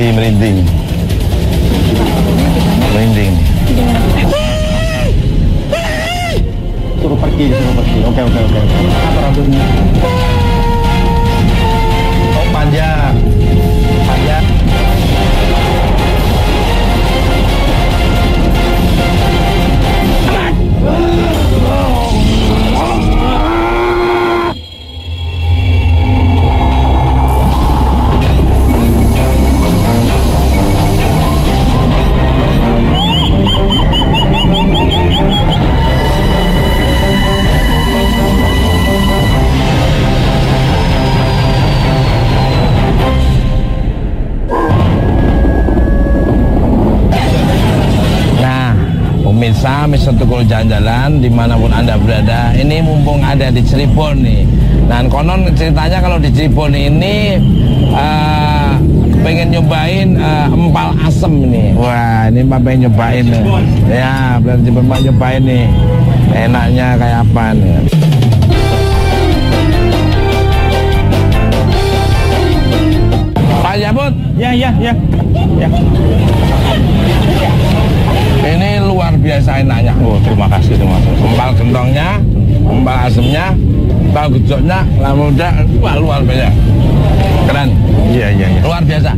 merinding. Merinding. Suruh pergi. Oke. Apa rambutnya? Oh, panjang. Pemirsa Mr. Tukul Jalan-Jalan dimanapun Anda berada, ini mumpung ada di Cirebon nih. Dan konon ceritanya kalau di Cirebon ini pengen nyobain empal asem nih. Wah, ini Pak pengen nyobain nih. Ya, berarti Pak nyobain nih. Enaknya kayak apa nih? Pak Jabut? Ya. Ini luar biasa enaknya. Oh, terima kasih. Empal gentongnya, empal asemnya, empal gejoknya, lamuda, wah luar biasa. Keren. Iya. Luar biasa.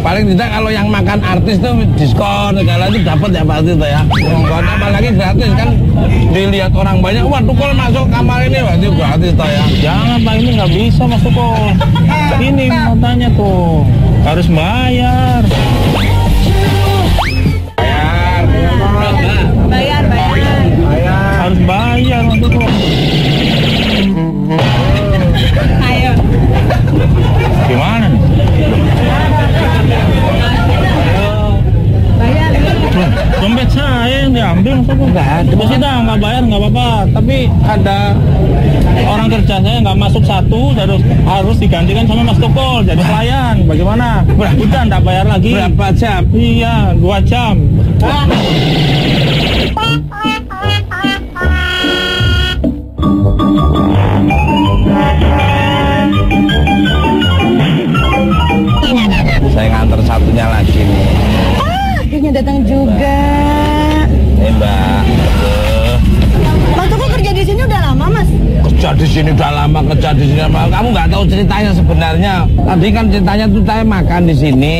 Paling tidak kalau yang makan artis tuh diskon segala itu dapat ya Pak Artis ya. Diskon apalagi gratis kan. Dilihat orang banyak, wah Tukul masuk kamar ini berarti gratis toh ya. Jangan Pak, ini nggak bisa Mas Tukul. Ini mau tanya tuh, harus bayar. Bayar. Harus bayar Mas Tukul. Ayo. Gimana nih? Bayar. Dompet saya yang diambil Mas Tukul. Nggak ada. Terus kita nggak bayar nggak apa-apa, tapi ada orang kerja saya nggak masuk satu, harus digantikan sama Mas Tukul jadi pelayan. Bagaimana? Udah nggak bayar lagi. Berapa jam? Iya, 2 jam. Saya nganter satunya lagi nih. Akhirnya datang juga. Nih Mbak. Mas Tukul kerja di sini udah lama Mas? Kerja di sini udah lama, kerja di sini lama. Kamu nggak tahu ceritanya sebenarnya. Tadi kan ceritanya tuh saya makan di sini.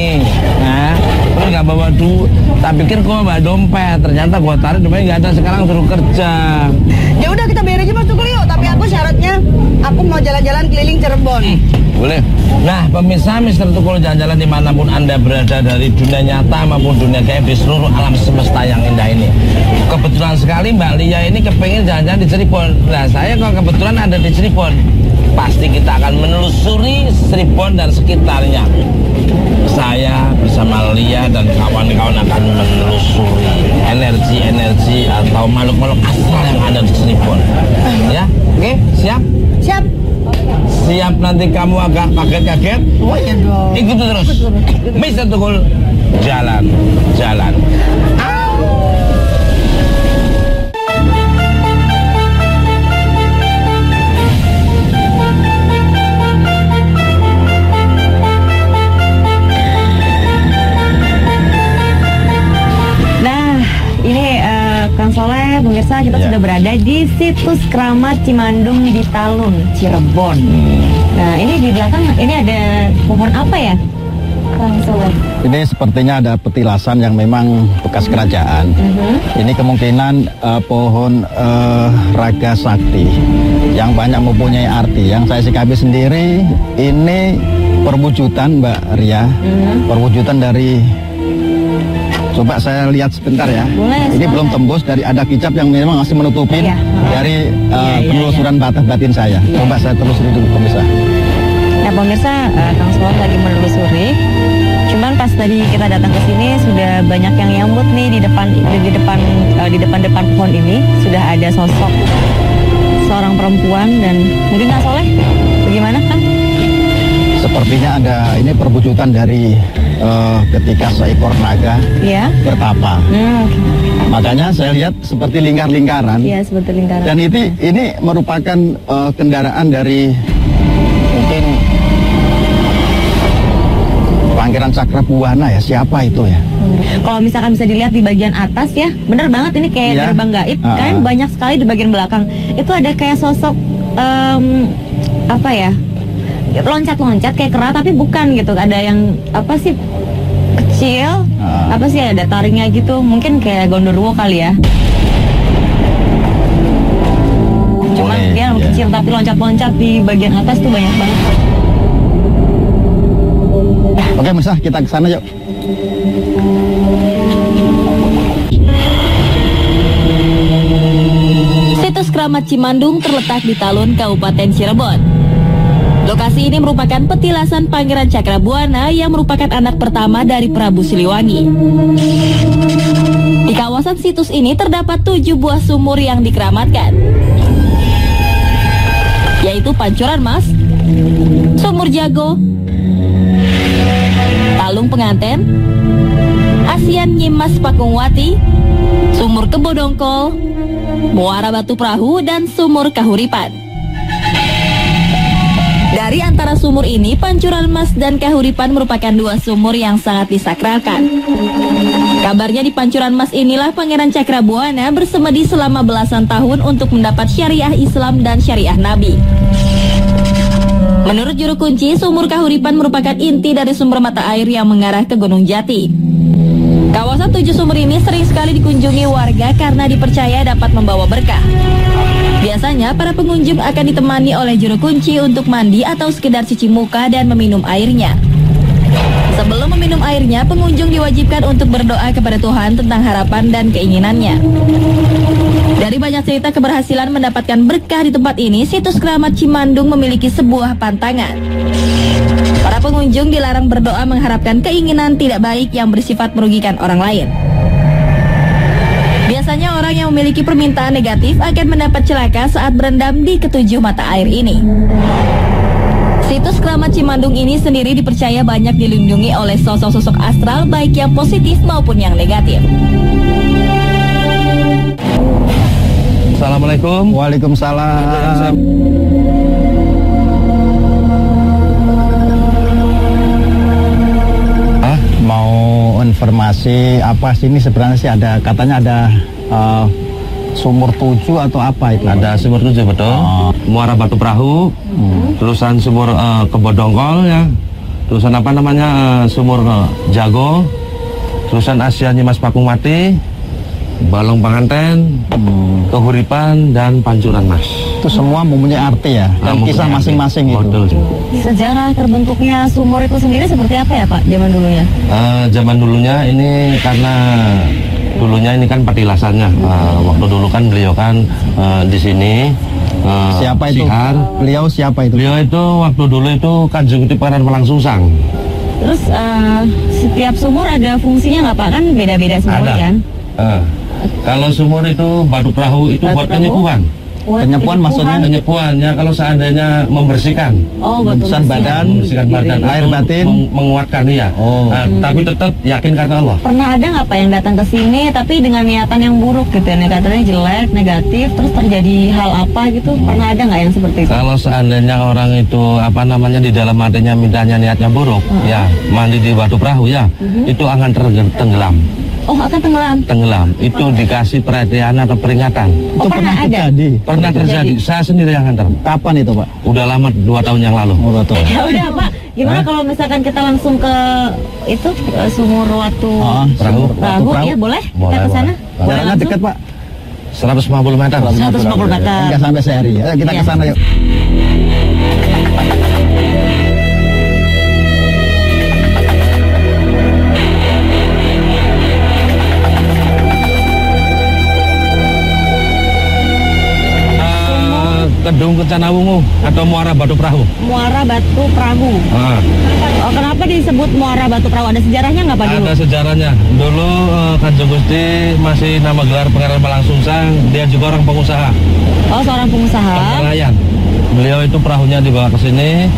Nah, terus nggak bawa duit. Tak pikir gua bawa dompet. Ternyata gua tarik dompetnya nggak ada. Sekarang suruh kerja. Ya udah kita bayar aja Mas Tukul yuk. Tapi aku syaratnya aku mau jalan-jalan keliling Cirebon. Boleh. Nah, pemirsa Mr. Tukul Jalan-Jalan dimanapun Anda berada dari dunia nyata maupun dunia gaib di seluruh alam semesta yang indah ini. Kebetulan sekali Mbak Lia ini kepengen jalan-jalan di Cirebon. Nah, saya kalau kebetulan ada di Cirebon, pasti kita akan menelusuri Cirebon dan sekitarnya. Saya bersama Lia dan kawan-kawan akan menelusuri energi-energi atau makhluk-makhluk astral yang ada di Cirebon. Ya, oke, siap? Siap. Siap, nanti kamu agak kaget-kaget. Oh iya dong. Ikuti terus. Mr. Tukul Jalan-Jalan. Kang Soleh, pemirsa kita sudah berada di situs Keramat Cimandung di Talun, Cirebon. Nah, ini di belakang ini ada pohon apa ya, Kang Soleh? Ini sepertinya ada petilasan yang memang bekas kerajaan. Ini kemungkinan pohon Raga Sakti yang banyak mempunyai arti. Yang saya sikapi sendiri, ini perwujudan Mbak Ria, perwujudan dari. Coba saya lihat sebentar ya. Boleh, ini belum tembus dari ada kicap yang memang masih menutupin dari penelusuran batin saya. Coba saya telusuri dulu pemirsa. Nah pemirsa, Kang Soleh lagi menelusuri. Cuman pas tadi kita datang ke sini sudah banyak yang nyambut nih di depan pohon ini sudah ada sosok seorang perempuan dan mungkin Kang Soleh bagaimana Kang? Sepertinya ada ini perwujudan dari ketika seekor naga bertapa. Makanya saya lihat seperti lingkar-lingkaran. Iya, seperti lingkaran. Dan ini merupakan kendaraan dari mungkin Pangeran Cakrabuana ya, siapa itu ya? Kalau misalkan bisa dilihat di bagian atas ya, bener banget ini kayak Iya. gerbang gaib kan, banyak sekali di bagian belakang. Itu ada kayak sosok apa ya? Loncat-loncat kayak kera tapi bukan gitu. Ada yang apa sih? Kecil. Apa sih, ada taringnya gitu. Mungkin kayak Gondorwo kali ya. Cuman Boleh, dia ya. kecil tapi loncat-loncat di bagian atas tuh banyak banget. Oke, Mirsa, kita ke sana yuk. Situs Keramat Cimandung terletak di Talun, Kabupaten Cirebon. Lokasi ini merupakan petilasan Pangeran Cakrabuana yang merupakan anak pertama dari Prabu Siliwangi. Di kawasan situs ini terdapat 7 buah sumur yang dikeramatkan, yaitu Pancuran Mas, Sumur Jago, Talung Penganten, Asian Nyimas Pakungwati, Sumur Kebodongkol, Muara Batu Perahu, dan Sumur Kahuripan. Dari antara sumur ini, Pancuran Mas dan Kahuripan merupakan 2 sumur yang sangat disakralkan. Kabarnya di Pancuran Mas inilah Pangeran Cakrabuana bersemedi selama belasan tahun untuk mendapat syariah Islam dan syariah Nabi. Menurut juru kunci, Sumur Kahuripan merupakan inti dari sumber mata air yang mengarah ke Gunung Jati. Kawasan 7 sumur ini sering sekali dikunjungi warga karena dipercaya dapat membawa berkah. Biasanya para pengunjung akan ditemani oleh juru kunci untuk mandi atau sekedar cuci muka dan meminum airnya. Sebelum meminum airnya, pengunjung diwajibkan untuk berdoa kepada Tuhan tentang harapan dan keinginannya. Dari banyak cerita keberhasilan mendapatkan berkah di tempat ini, situs Keramat Cimandung memiliki sebuah pantangan. Para pengunjung dilarang berdoa mengharapkan keinginan tidak baik yang bersifat merugikan orang lain. Biasanya orang yang memiliki permintaan negatif akan mendapat celaka saat berendam di ketujuh mata air ini. Situs Keramat Cimandung ini sendiri dipercaya banyak dilindungi oleh sosok-sosok astral baik yang positif maupun yang negatif. Assalamualaikum. Waalaikumsalam. Mau informasi apa sini sebenarnya sih ada katanya ada sumur 7 atau apa itu? Ada sumur 7 betul. Muara Batu Perahu, terusan sumur Kebodongkol ya. Terusan apa namanya sumur Jago, terusan Asia Nyimas Pakungwati, Balong Penganten, Kahuripan, dan Pancuran Mas. Itu semua mempunyai arti ya, dan kisah masing-masing itu. Betul. Sejarah terbentuknya sumur itu sendiri seperti apa ya Pak zaman dulunya? Zaman dulunya ini karena dulunya ini kan petilasannya. Waktu dulu kan beliau kan di sini. Siapa itu? Sihar. Beliau siapa itu? Beliau itu waktu dulu itu Kanjeng Pangeran Malangsungsang. Terus setiap sumur ada fungsinya nggak Pak? Kan beda-beda sumur Ada. kan? Kalau sumur itu Batu Perahu itu Batu buat Perahu? penyepuhan. Penyepuhan maksudnya? Penyepuhan ya kalau seandainya membersihkan. Oh, buat Membersihkan badan, Membersihkan badan, air untuk batin. menguatkan ya. Tapi tetap yakin karena Allah. Pernah ada nggak Pak yang datang ke sini tapi dengan niatan yang buruk gitu ya, katanya jelek, negatif, terus terjadi hal apa gitu? Pernah ada nggak yang seperti itu? Kalau seandainya orang itu apa namanya di dalam hatinya mintanya niatnya buruk, ya mandi di Batu Perahu ya, itu akan tenggelam. Oh, akan Tenggelam. Itu dikasih perhatian atau peringatan. Oh, pernah ada? terjadi. Pernah terjadi. Saya sendiri yang hantar. Kapan itu Pak? Udah lama 2 tahun yang lalu. Oh, betul. Ya udah Pak, gimana kalau misalkan kita langsung ke itu sumur Watu Perahu. Perahu ya boleh? Boleh, Kita ke sana? boleh. Boleh Jaraknya langsung? dekat Pak. 150 meter. 150 meter. Enggak sampai sehari. Ayo kita Iya. ke sana yuk. Kedung Kencana Wungu atau Muara Batu Perahu. Muara Batu Perahu. Oh, kenapa disebut Muara Batu Perahu? Ada sejarahnya nggak Pak dulu? Ada sejarahnya. Dulu Kanjeng Gusti masih nama gelar Pangeran Malangsungsang. Dia juga orang pengusaha, Oh, seorang pengusaha. nelayan. Beliau itu perahunya dibawa ke sini.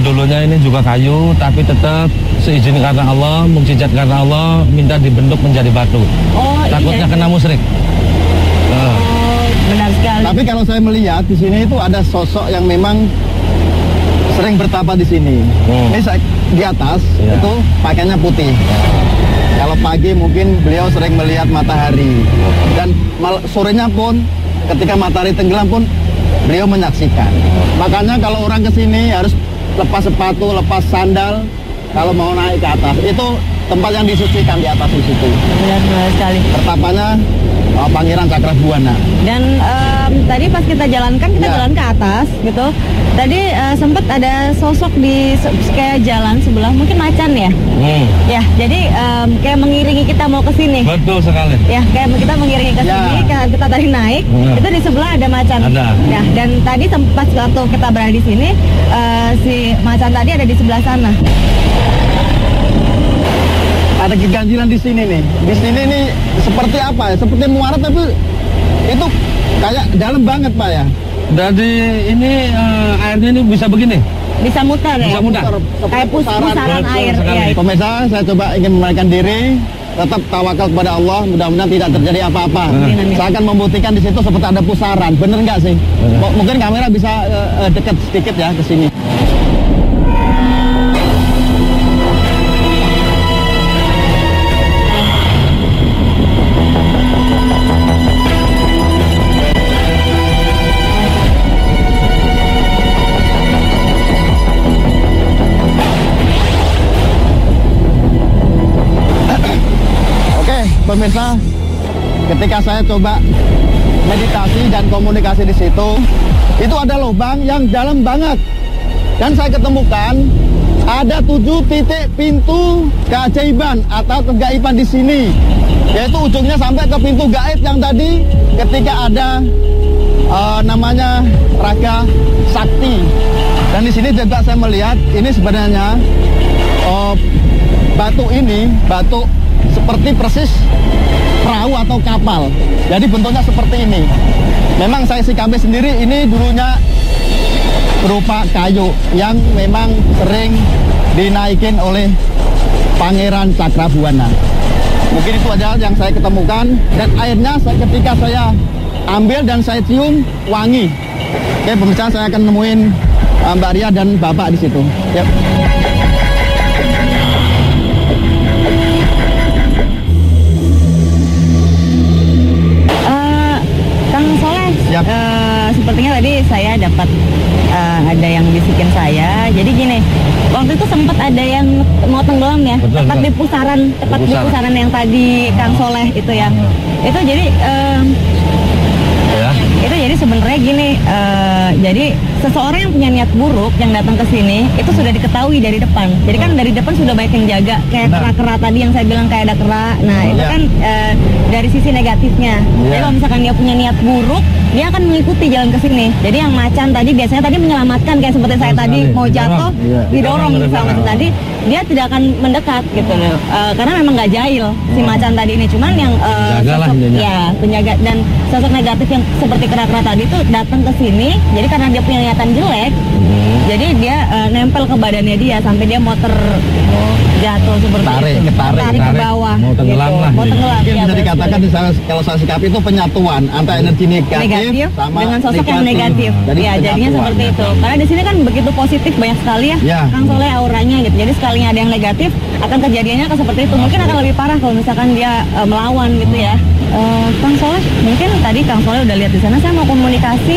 Dulunya ini juga kayu, tapi tetap seizin karena Allah, mukjizat karena Allah, minta dibentuk menjadi batu. Oh, Takutnya iya. kena musyrik. Oh, benar sekali. Tapi kalau saya melihat di sini itu ada sosok yang memang sering bertapa di sini. Ini di atas Ya. itu pakainya putih. Kalau pagi mungkin beliau sering melihat matahari, dan sorenya pun ketika matahari tenggelam pun beliau menyaksikan. Makanya kalau orang kesini harus lepas sepatu, lepas sandal kalau mau naik ke atas. Itu tempat yang disucikan di atas di situ. Benar sekali. Pertapanya Pangeran Cakrabuana. Dan tadi pas kita jalankan, kita Ya. jalan ke atas gitu. Tadi sempat ada sosok di kayak jalan sebelah, mungkin macan ya. Ya, jadi kayak mengiringi kita mau ke sini. Betul sekali. Ya, kayak kita mengiringi ke Ya. sini, kita tadi naik, itu di sebelah ada macan. Ada. Ya, dan tadi sempat waktu kita berada di sini, si macan tadi ada di sebelah sana. Ada keganjilan di sini nih. Di sini nih seperti apa ya? Seperti muara, tapi itu kayak dalam banget, Pak ya. Jadi ini airnya ini bisa begini. Bisa muter ya? Bisa muter. Kayak pusaran Betul air. sekali. Ya, Pemirsa, saya coba ingin melarikan diri, tetap tawakal kepada Allah, mudah-mudahan tidak terjadi apa-apa. Amin. Saya akan membuktikan di situ seperti ada pusaran, bener nggak sih? Mungkin kamera bisa dekat sedikit ya ke sini. Oke, pemirsa, ketika saya coba meditasi dan komunikasi di situ, itu ada lubang yang dalam banget. Dan saya ketemukan ada 7 titik pintu keajaiban atau kegaiban di sini. Yaitu ujungnya sampai ke pintu gaib yang tadi ketika ada namanya Raga Sakti. Dan di sini juga saya melihat ini sebenarnya batu ini, batu seperti persis perahu atau kapal. Jadi bentuknya seperti ini. Memang saya sikapi sendiri ini dulunya berupa kayu yang memang sering dinaikin oleh Pangeran Cakrabuana. Mungkin itu aja yang saya ketemukan, dan airnya ketika saya ambil dan saya cium wangi. Oke, pemirsa, saya akan nemuin Mbak Ria dan Bapak di situ. Yuk. Kang Soleh, Yap. sepertinya tadi saya dapat ada yang bisikin saya. Jadi gini, waktu itu sempat ada yang mau tenggelam ya, Betul, tepat betul. di pusaran yang tadi Kang Soleh itu ya. Itu jadi Ya. itu jadi sebenarnya gini, jadi seseorang yang punya niat buruk yang datang ke sini itu sudah diketahui dari depan. Jadi kan dari depan sudah banyak yang jaga, kayak Benar. kera-kera tadi yang saya bilang kayak ada kera. Nah itu Ya. kan dari sisi negatifnya. Jadi Ya. kalau misalkan dia punya niat buruk, dia akan mengikuti jalan ke sini. Jadi yang macan tadi biasanya tadi menyelamatkan, kayak seperti saya Betul tadi sekali. mau jatuh, Iya. didorong Didorong sama dari tadi, dia tidak akan mendekat gitu loh. Karena memang nggak jahil si macan tadi ini. Cuman yang Jagalah sosok, intinya. ya penjaga dan sosok negatif yang seperti kera-kera tadi itu datang ke sini. Jadi karena dia punya niatan jelek, jadi dia nempel ke badannya dia sampai dia mau jatuh seperti Tarik, itu. ketarik, Tarik ke tarik. bawah. Mau tenggelam lah, Mau gitu. tenggelam. Mungkin ya, bisa benar dikatakan sekali. kalau saya sikapi itu penyatuan antara energi Negatif sama dengan sosok yang negatif. Jadi Ya, jadinya penyatuan. seperti itu. Karena di sini kan begitu positif banyak sekali ya. Ya. Kang Soleh auranya gitu. Jadi sekalinya ada yang negatif, akan kejadiannya akan seperti itu. Mungkin akan lebih parah kalau misalkan dia melawan gitu ya. Kang Soleh, mungkin tadi Kang Soleh udah lihat di sana. Saya mau komunikasi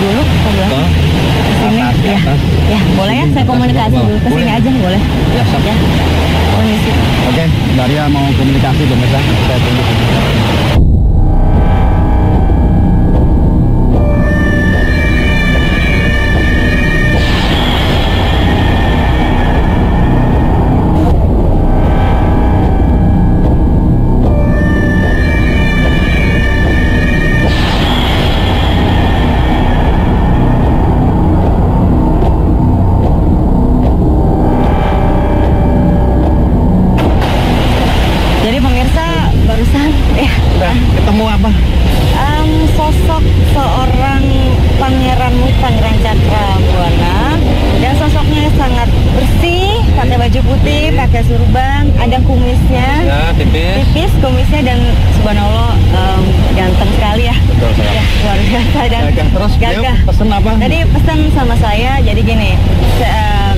dulu ke belakang. Ke sini. Atas, Ya. atas. Ya, boleh ya saya komunikasi dulu ke sini Boleh. aja, boleh. Ya, siap. Ya. Kondisi. Oke, Mbak Ria mau komunikasi pemirsa. Saya tunggu. Jadi pemirsa barusan Udah ketemu apa? sosok seorang Pangeran Cakrabuana, dan sosoknya sangat bersih, pakai baju putih, pakai surban, ada kumisnya, Ya, tipis. tipis kumisnya, dan subhanallah ganteng sekali ya. Betul sekali. Ya, luar biasa dan Gagah. Terus beliau gagah. pesen apa? Tadi pesan sama saya, jadi gini,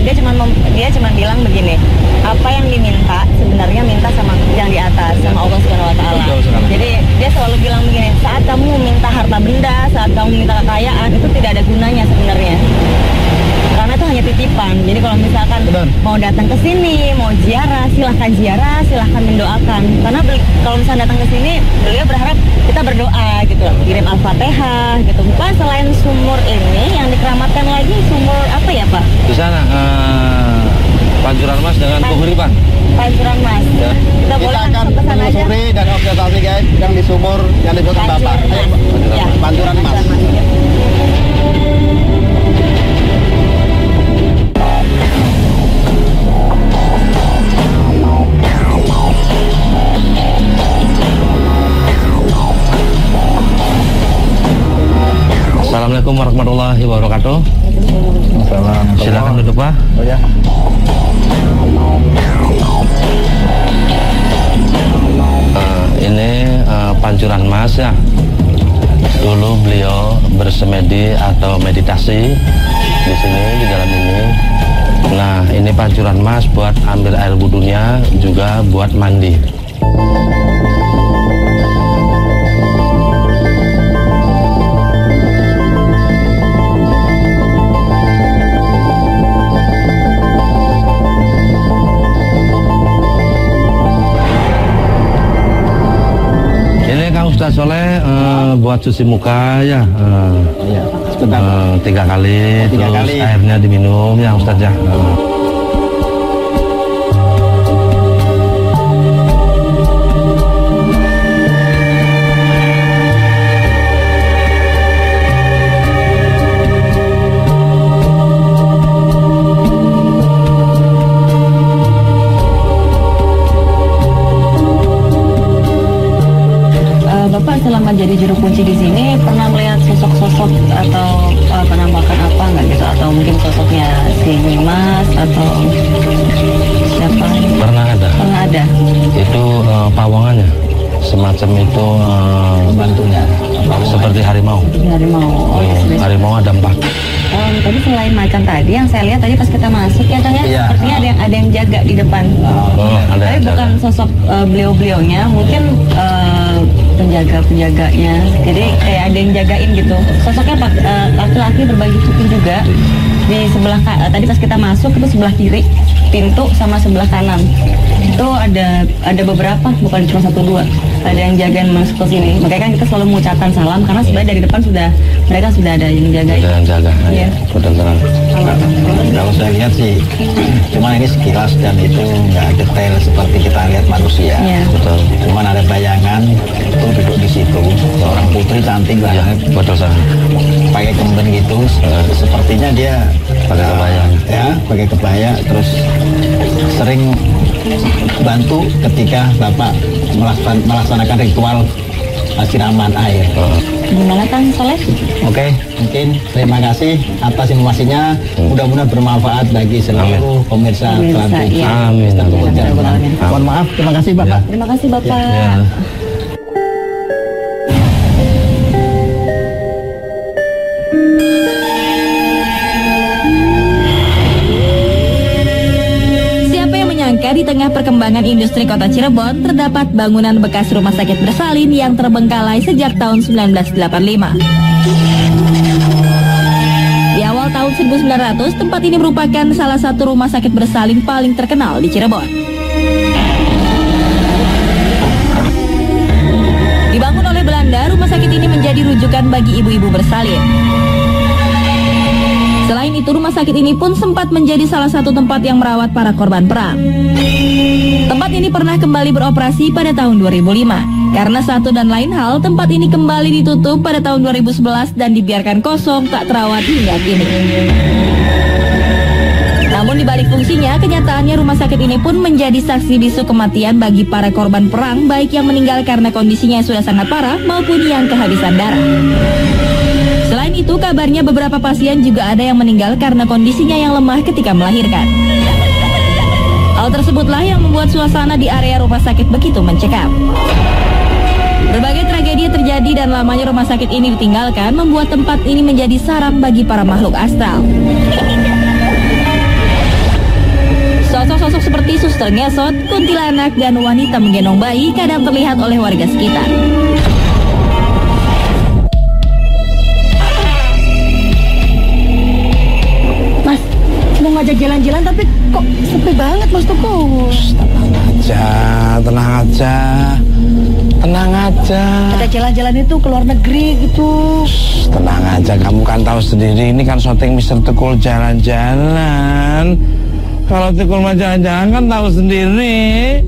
dia cuma bilang begini, apa yang diminta sebenarnya minta sama yang di atas, sama Allah Subhanahu Wa Taala. Jadi dia selalu bilang begini, saat kamu minta harta benda, saat kamu minta kekayaan, itu tidak ada gunanya sebenarnya. Karena itu hanya titipan. Jadi kalau misalkan mau datang ke sini, mau ziarah, silahkan mendoakan. Karena kalau misalnya datang ke sini, beliau berharap kita berdoa gitu, kirim Al-Fatihah gitu. Bukan selain sumur ini yang dikeramatkan lagi sumur apa ya Pak? Di sana Pancuran Mas dengan Kuhuripan. Pancuran Mas. Ya. Kita boleh akan langsung ke sana aja. menelusuri dan observasi guys yang di sumur yang disebutkan Bapak. Ya. Pancuran Mas. Ya. Assalamualaikum warahmatullahi wabarakatuh. Assalamualaikum. Silakan duduk Pak. Oh ya. Ini Pancuran Mas ya. Dulu beliau bersemedi atau meditasi di sini di dalam ini. Nah ini Pancuran Mas buat ambil air wudhunya, juga buat mandi. Ustaz Soleh buat cuci muka ya, Iya. Sebentar. 3 kali, Tiga terus kali. airnya diminum ya Ustaz ya. Bapak selama jadi juru kunci di sini pernah melihat sosok-sosok atau penampakan apa nggak gitu, atau mungkin sosoknya si Mas atau siapa? Pernah ada. Pernah ada. Itu pawongannya semacam itu, Pembantunya. seperti harimau. Harimau. Oh, ya, sudah. Harimau ada 4. Tadi selain macan tadi yang saya lihat tadi pas kita masuk ya Kang ya, Iya. sepertinya ada yang jaga di depan. Ada Tapi yang bukan jaga. sosok beliau-beliaunya, mungkin penjaga-penjaganya. Jadi kayak ada yang jagain gitu. Sosoknya laki-laki berbaju putih juga. Di sebelah tadi pas kita masuk itu sebelah kiri pintu sama sebelah kanan. Itu ada beberapa, bukan cuma 1-2. Ada yang jagain masuk ke sini. Makanya kan kita selalu mengucapkan salam karena sebenarnya dari depan mereka sudah ada yang jagain. Ada yang jaga. Iya. Betul terang. Kalau saya lihat sih, cuma ini sekilas dan itu nggak detail seperti kita lihat manusia. Iya. Betul. Cuman ada bayangan itu duduk di situ, seorang putri cantik Ya, banget, betul sangat. pakai kemben gitu. Sepertinya dia Pakai kebaya. Ya, pakai kebaya, terus sering bantu ketika Bapak melaksanakan ritual siraman air. Gimana Kang Soleh? Oke, mungkin terima kasih atas informasinya. Mudah-mudahan bermanfaat bagi seluruh pemirsa Pemirsa, Trans iya. Amin. Amin. Mohon maaf, terima kasih Bapak. Terima kasih Bapak. Ya. Siapa yang menyangka di tengah perkembangan industri kota Cirebon terdapat bangunan bekas rumah sakit bersalin yang terbengkalai sejak tahun 1985. Di awal tahun 1900, tempat ini merupakan salah satu rumah sakit bersalin paling terkenal di Cirebon. Dibangun oleh Belanda, rumah sakit ini menjadi rujukan bagi ibu-ibu bersalin. Selain itu, rumah sakit ini pun sempat menjadi salah satu tempat yang merawat para korban perang. Tempat ini pernah kembali beroperasi pada tahun 2005. Karena satu dan lain hal, tempat ini kembali ditutup pada tahun 2011 dan dibiarkan kosong tak terawat hingga kini. Namun di balik fungsinya, kenyataannya rumah sakit ini pun menjadi saksi bisu kematian bagi para korban perang, baik yang meninggal karena kondisinya yang sudah sangat parah maupun yang kehabisan darah. Selain itu, kabarnya beberapa pasien juga ada yang meninggal karena kondisinya yang lemah ketika melahirkan. Hal tersebutlah yang membuat suasana di area rumah sakit begitu mencekam. Berbagai tragedi terjadi dan lamanya rumah sakit ini ditinggalkan membuat tempat ini menjadi sarang bagi para makhluk astral. Sosok-sosok seperti suster ngesot, kuntilanak, dan wanita menggendong bayi kadang terlihat oleh warga sekitar. Mas, mau ngajak jalan-jalan tapi kok sepi banget Mas Toko. Tenang aja. Ada jalan-jalan itu ke luar negeri gitu. Tenang aja, kamu kan tahu sendiri ini kan syuting Mr. Tukul jalan-jalan. Kalau Tukul mah jalan-jalan kan tahu sendiri.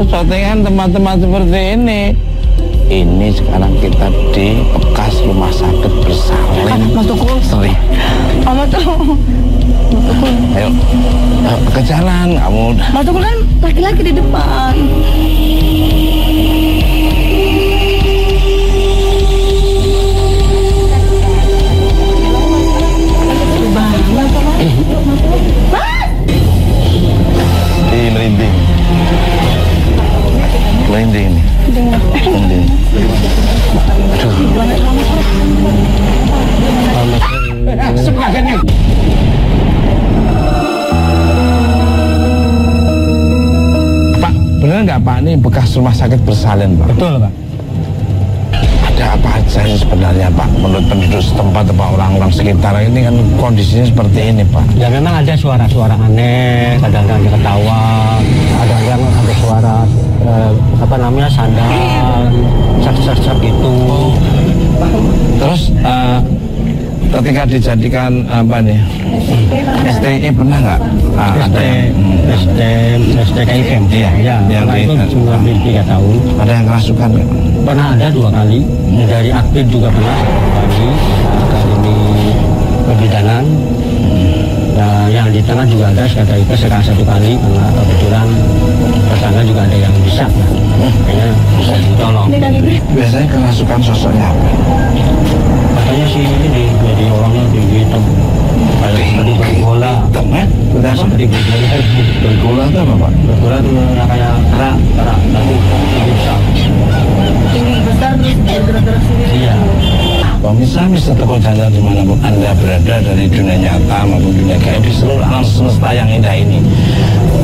Syutingan tempat-tempat seperti ini. Ini sekarang kita di bekas rumah sakit bersalin. Mas Tukul. Sorry. Mas Tukul. Ayo ke jalan kamu. Mas Tukul kan laki-laki di depan. Merinding ini. Merinding. Pak, benar nggak Pak ini bekas rumah sakit bersalin Pak? Betul Pak. Ada apa aja ini sebenarnya Pak? Menurut penduduk setempat atau orang-orang sekitar ini kan kondisinya seperti ini Pak. Ya memang ada suara-suara aneh, kadang-kadang dia ketawa, kadang-kadang ada suara sandal, sak-sak gitu. Terus ketika dijadikan apa nih STI pernah nggak ada yang STKIM? Iya, ya, itu cuma 3 tahun. Ada yang kerasukan nggak? Pernah ada 2 kali, dari aktif juga pernah 1 kali, ini perbidanan. Nah, yang di tengah juga ada sekarang 1 kali karena kebetulan tetangga juga ada yang bisa, kayaknya bisa ditolong. Biasanya kerasukan sosoknya apa? Katanya sih ini jadi orangnya tinggi hitam, kayak seperti bergola. Hitam ya? Udah seperti bergola. Bergola itu apa Pak? Bergola itu kayak kerak, tapi bisa. Tinggi besar terus bergerak-gerak sini. Iya. Pemirsa Mr. Tukul jalan dimanapun Anda berada dari dunia nyata maupun dunia gaib di seluruh alam semesta yang indah ini.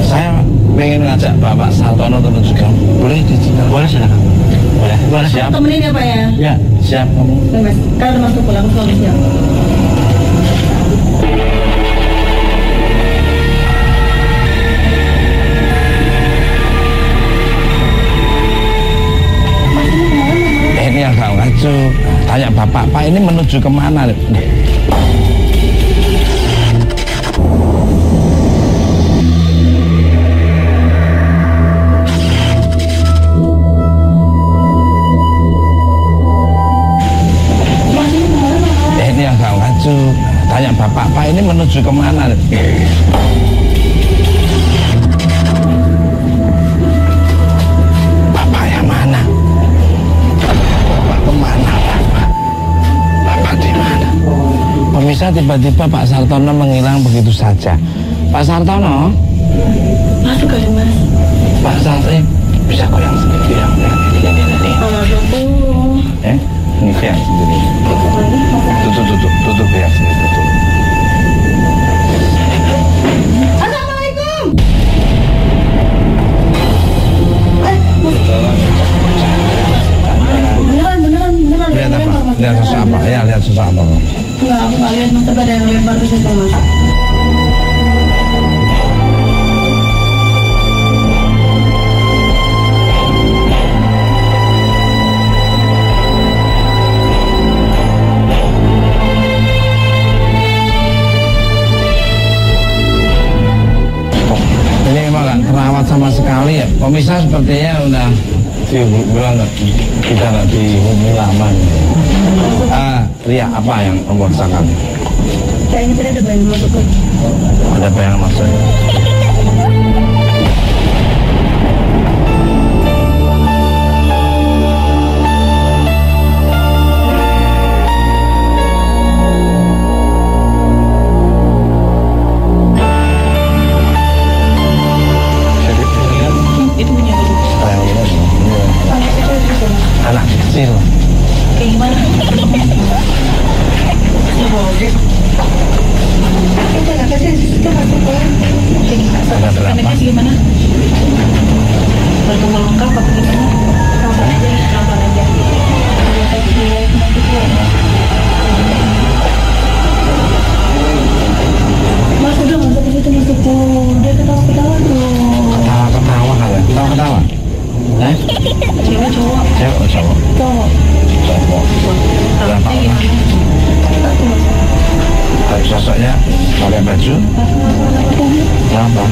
Saya pengen ngajak Bapak Sartono teman juga. Boleh diizinkan? Boleh silakan. Boleh. Siap. Temenin ya Pak ya. Ya, siap kamu. Mas, kalau Mas Tukul aku selalu siap. Ini agak ngaco. Tanya Bapak, Pak ini menuju kemana? Ini agak ngaco. Tanya Bapak, Pak ini menuju kemana? Bapak yang mana? Bapak kemana Bapak? Bapak di mana? Pemirsa, tiba-tiba Pak Sartono menghilang begitu saja. Pak Sartono? Masuk kali Mas. Pak Sartono bisa goyang sendiri yang ini. Mas Tukul. Ini goyang sendiri. Tutup goyang sendiri. Tutup. Assalamualaikum. Beneran. Lihat apa? Lihat sosok apa? Ya, lihat sosok apa? Enggak, aku nggak lihat Mas, tapi ada yang lempar ke situ Mas. Ini memang nggak terawat sama sekali ya. Pemirsa sepertinya udah bilang kita nggak dihuni lama nih. Ria, apa yang membosankan? Kayaknya tadi ada bayangan Mas Tukul. Ada bayangan maksudnya? Itu punya Mas Tukul. Anak kecil. Kayak gimana? Ada berapa? Gimana? Bertemu lengkap apa gimana? Telepon aja, telepon aja. Mas udah masuk ke situ, masuk tuh. Dia ketawa-ketawa tuh. Ketawa kalian. Ketawa. Cewek cowok. Cewek oh, cowok. Cowok. Cowok. Berapa orang? Tapi sosoknya pakai baju. Berapa?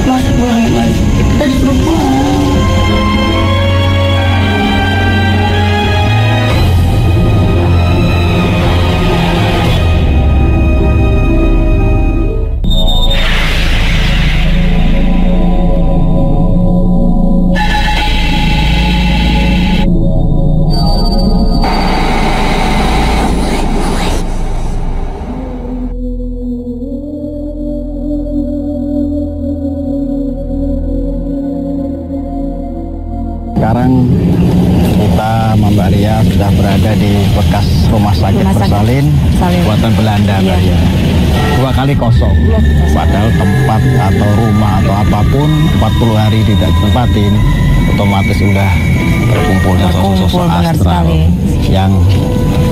Mas boleh mas. Kita disuruh pulang. Sekarang kita Mbak Ria sudah berada di bekas rumah sakit bersalin buatan Belanda Mbak Ria. 2 kali kosong. Padahal tempat atau rumah atau apapun 40 hari tidak ditempatin, otomatis sudah terkumpul sosok-sosok astral yang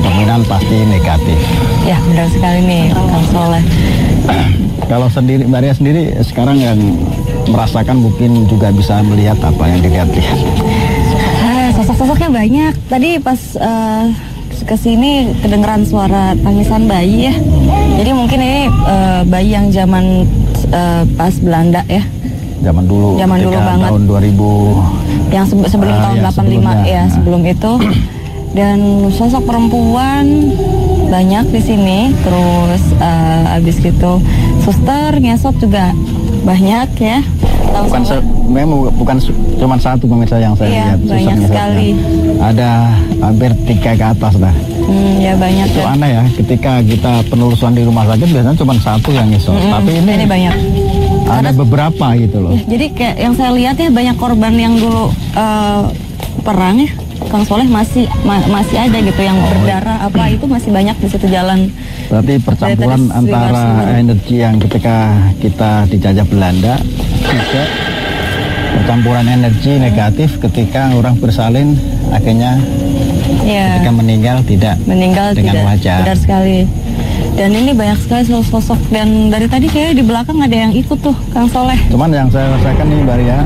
kemungkinan pasti negatif. Ya benar sekali nih Kang Soleh. Kalau sendiri Mbak Ria sendiri sekarang yang merasakan mungkin juga bisa melihat apa yang dilihat-lihat. Sosok-sosoknya banyak. Tadi pas kesini kedengeran suara tangisan bayi ya. Jadi mungkin ini bayi yang zaman pas Belanda ya. Zaman dulu banget. Tahun 2000. Yang sebelum tahun 85 ya, sebelum itu. Dan sosok perempuan banyak di sini. Terus habis gitu suster ngesot juga banyak ya. Bukan cuma satu pemirsa yang saya lihat. Banyak sekali. Ada hampir 3 ke atas dah. Ya banyak. Itu aneh ya, ketika kita penelusuran di rumah sakit biasanya cuma satu yang ngesot. Tapi ini banyak. Ada beberapa gitu loh. Ya, jadi kayak yang saya lihat ya banyak korban yang dulu perang ya. Kang Soleh masih ada gitu yang berdarah apa itu masih banyak di situ jalan. Berarti percampuran antara energi yang ketika kita dijajah Belanda juga percampuran energi negatif ketika orang bersalin akhirnya ketika meninggal tidak dengan wajar. Benar sekali. Dan ini banyak sekali sosok dan dari tadi kayak di belakang ada yang ikut tuh Kang Soleh. Cuman yang saya rasakan nih Mbak Ria,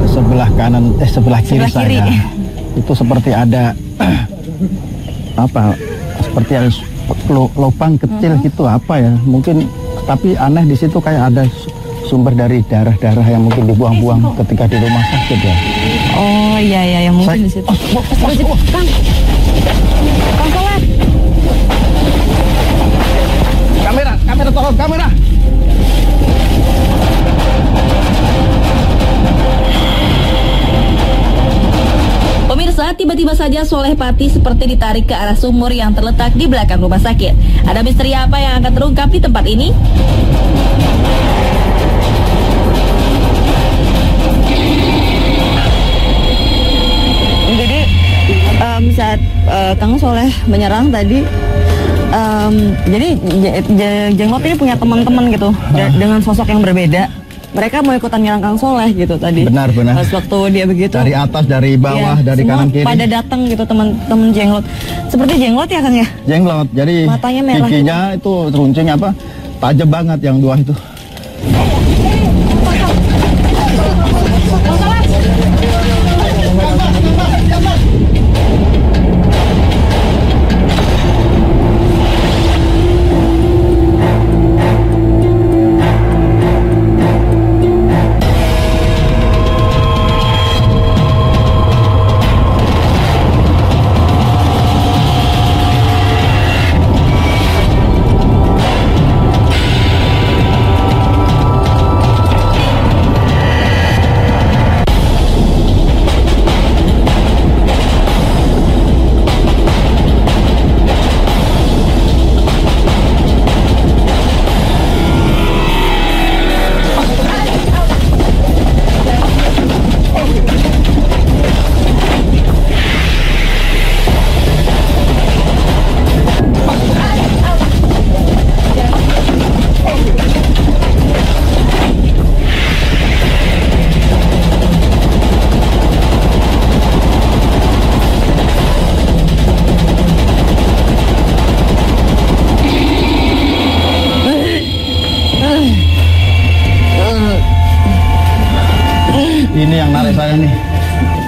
sebelah kiri saya itu seperti ada seperti ada lubang kecil gitu apa ya, mungkin tapi aneh di situ kayak ada sumber dari darah-darah yang mungkin dibuang-buang ketika di rumah sakit ya. Oh iya mungkin di situ. Kang Soleh. Kamera tolong kamera. Pemirsa, tiba-tiba saja Soleh Pati seperti ditarik ke arah sumur yang terletak di belakang rumah sakit. Ada misteri apa yang akan terungkap di tempat ini? Jadi saat Kang Soleh menyerang tadi, jadi Jenglot ini punya teman-teman gitu dengan sosok yang berbeda. Mereka mau ikutan nyerang Kang Soleh gitu tadi. Benar. Pas waktu dia begitu. Dari atas, dari bawah, dari kanan kiri. Pada datang gitu teman-teman Jenglot. Seperti Jenglot ya Kang ya? Jenglot. Jadi matanya merah. giginya itu teruncing tajam banget yang 2 itu.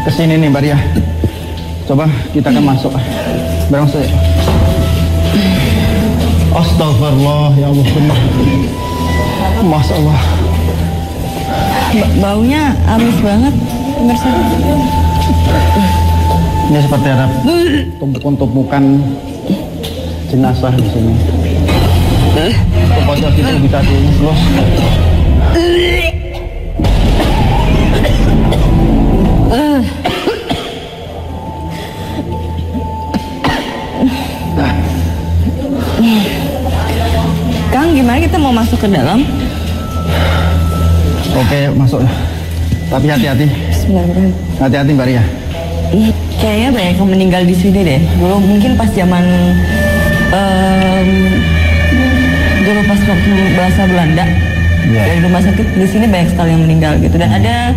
Kesini nih Mbak Ria. Coba kita akan masuk. Bareng saya. Astagfirullah, ya Allah, benar. Masya Allah. Baunya amis banget, pemirsa. Ini seperti ada tumpukan jenazah di sini. Pokoknya kita bisa diurus. Kang, gimana kita mau masuk ke dalam? Oke, masuk. Tapi hati-hati. Bismillahirrahmanirrahim. Hati-hati Mbak Ria. Kayaknya banyak yang meninggal di sini deh. Dulu mungkin pas zaman dulu pas waktu bahasa Belanda. Iya. Dari rumah sakit di sini banyak sekali yang meninggal gitu. Dan ada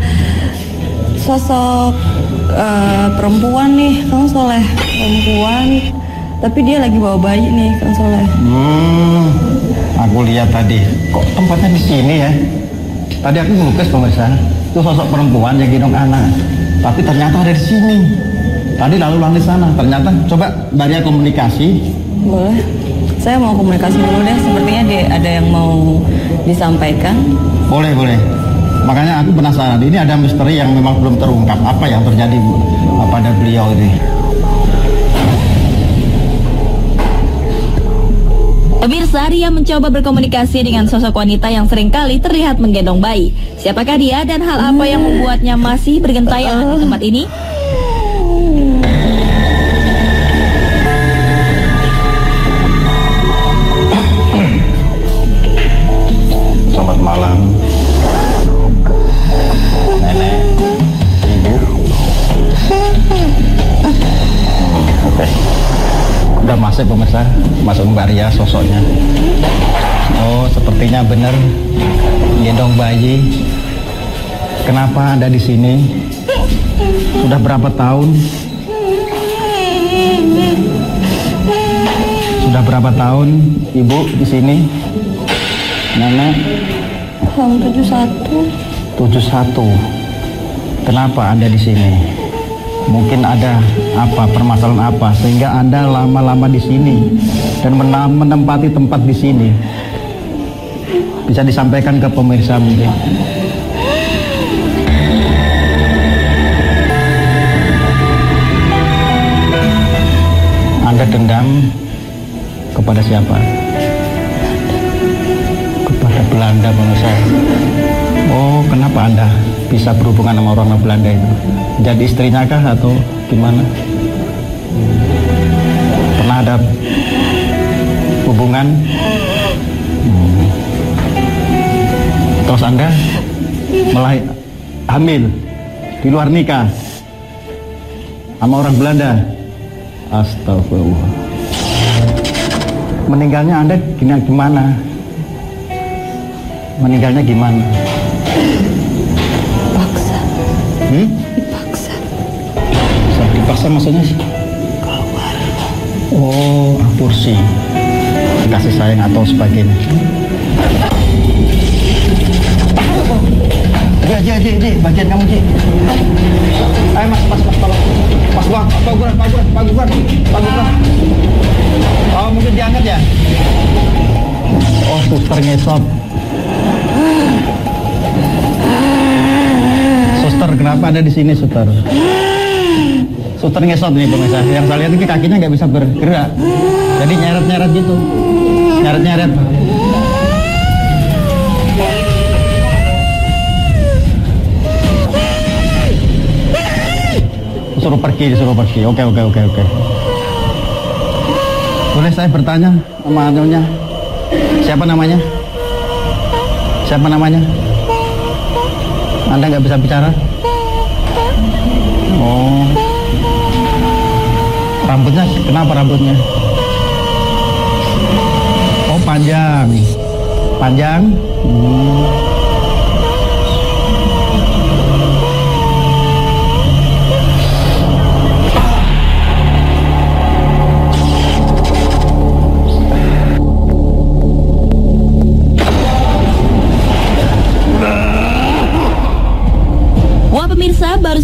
sosok perempuan nih, Kang Soleh. Perempuan, tapi dia lagi bawa bayi nih, Kang Soleh. Aku lihat tadi, kok tempatnya di sini ya? Tadi aku ngelukis pemirsa, itu sosok perempuan yang gendong anak. Tapi ternyata ada di sini. Tadi lalu lalang di sana. Ternyata coba Mbak Ria komunikasi. Boleh. Saya mau komunikasi dulu deh. Sepertinya ada yang mau disampaikan. Boleh, boleh. Makanya aku penasaran. Ini ada misteri yang memang belum terungkap. Apa yang terjadi pada beliau ini? Pemirsa, Ria mencoba berkomunikasi dengan sosok wanita yang seringkali terlihat menggendong bayi. Siapakah dia dan hal apa yang membuatnya masih bergentayangan di tempat ini? Selamat malam, Nenek, Ibu. Oke. Udah masuk pemirsa, masuk Mbak Ria sosoknya. Oh, sepertinya benar gendong bayi. Kenapa Anda di sini? Sudah berapa tahun? Sudah berapa tahun Ibu di sini? Nenek? Tahun 71. 71. Kenapa Anda di sini? Mungkin ada apa, permasalahan apa sehingga Anda lama-lama di sini dan menempati tempat di sini. Bisa disampaikan ke pemirsa mungkin. Anda dendam kepada siapa? Kepada Belanda, pemirsa. Oh, kenapa Anda bisa berhubungan sama orang Belanda itu? Jadi istrinya kah atau gimana? Pernah ada hubungan? Terus Anda hamil di luar nikah sama orang Belanda? Astagfirullah. Meninggalnya Anda gimana? Meninggalnya gimana? Dipaksa. Dipaksa. Dipaksa maksudnya sih? Keluar. Oh, aborsi. Kasih sayang atau sebagainya. Ji, bagian kamu, Ji. Ayo, Mas, tolong. Mas, Pak Gufran. Oh, mungkin diangkat ya? Oh, suster ngesot. Suster, kenapa ada di sini, suster? Suster ngesot nih pemirsa. Yang saya lihat ini kakinya nggak bisa bergerak. Jadi nyeret-nyeret gitu. Nyeret-nyeret. Disuruh pergi. Oke. Boleh saya bertanya sama nyonya? Siapa namanya? Anda nggak bisa bicara? Oh. Rambutnya, kenapa rambutnya? Oh, panjang.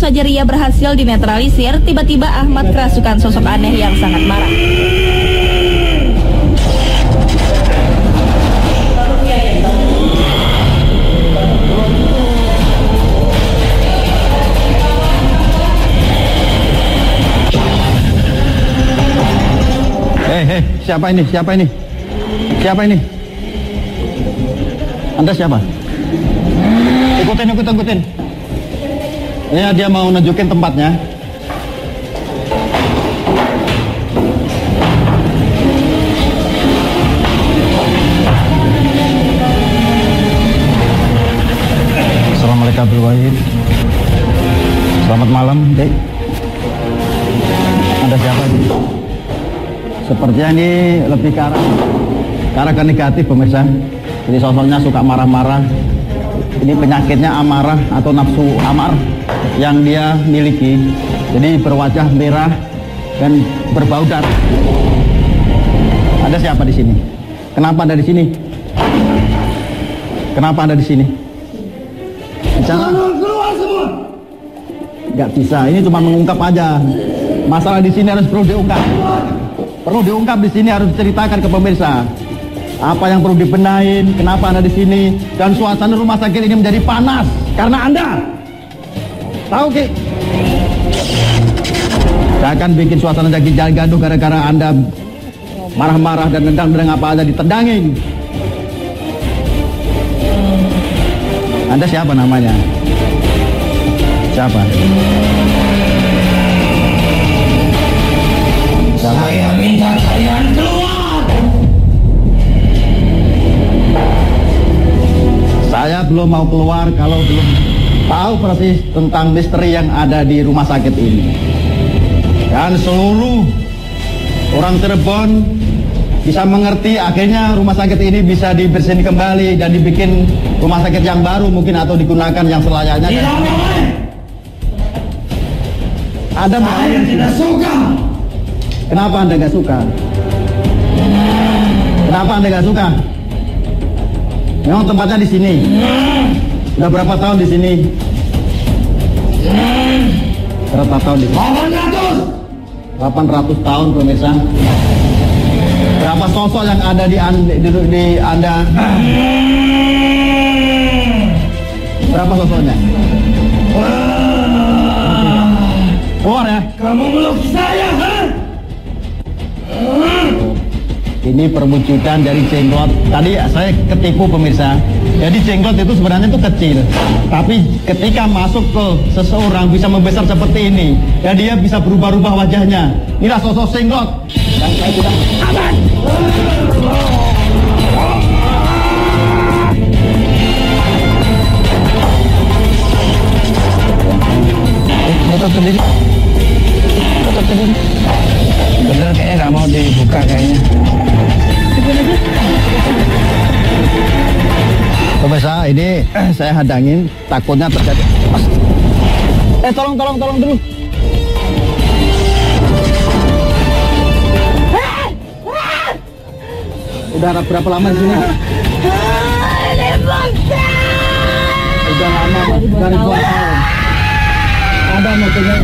saja Ria berhasil dinetralisir, tiba-tiba Ahmad kerasukan sosok aneh yang sangat marah. Hei, siapa ini? Siapa ini? Siapa ini? Anda siapa? Ikutin. Ya, dia mau nunjukin tempatnya. Assalamualaikum. Selamat malam, Dek. Anda siapa ini? Sepertinya ini lebih ke arah ke negatif, pemirsa. Jadi sosoknya suka marah-marah. Ini penyakitnya amarah atau nafsu amar yang dia miliki. Jadi berwajah merah dan berbau darah. Ada siapa di sini? Kenapa Anda di sini? Kenapa Anda di sini? Bicara. Keluar semua. Gak bisa. Ini cuma mengungkap aja. Masalah di sini harus perlu diungkap. Perlu diungkap di sini, harus diceritakan ke pemirsa. Apa yang perlu dibenahin, kenapa Anda di sini, dan suasana rumah sakit ini menjadi panas karena Anda. Tahu, Ki? Saya akan bikin suasana jadi gaduh gara-gara Anda marah-marah dan nendang-nendang apa aja ditendangin. Anda siapa namanya? Siapa? Saya minta kalian keluar. Saya belum mau keluar kalau belum tahu persis tentang misteri yang ada di rumah sakit ini. Dan seluruh orang Cirebon bisa mengerti, akhirnya rumah sakit ini bisa dibersihin kembali dan dibikin rumah sakit yang baru mungkin, atau digunakan yang selayaknya. Tidak boleh. Ada Saya tidak suka. Kenapa Anda nggak suka? Kenapa Anda nggak suka? Memang tempatnya di sini. Udah berapa tahun di sini? Berapa tahun di sini? 800 tahun, pemirsa. Berapa sosok yang ada di Anda? Berapa sosoknya? Keluar ya. Kamu meluk saya, ha? Ini perwujudan dari jenglot. Tadi saya ketipu, pemirsa. Jadi jenglot itu sebenarnya itu kecil, tapi ketika masuk ke seseorang bisa membesar seperti ini, dan dia bisa berubah-ubah wajahnya. Inilah sosok jenglot. Dan saya tidak aman. Tutup sendiri. Bener kayaknya nggak mau dibuka kayaknya. Pemirsa, ini saya hadangin, takutnya terjadi. Tolong dulu. Udah berapa lama di sini? Udah lama, dari 2 tahun. Ada motornya.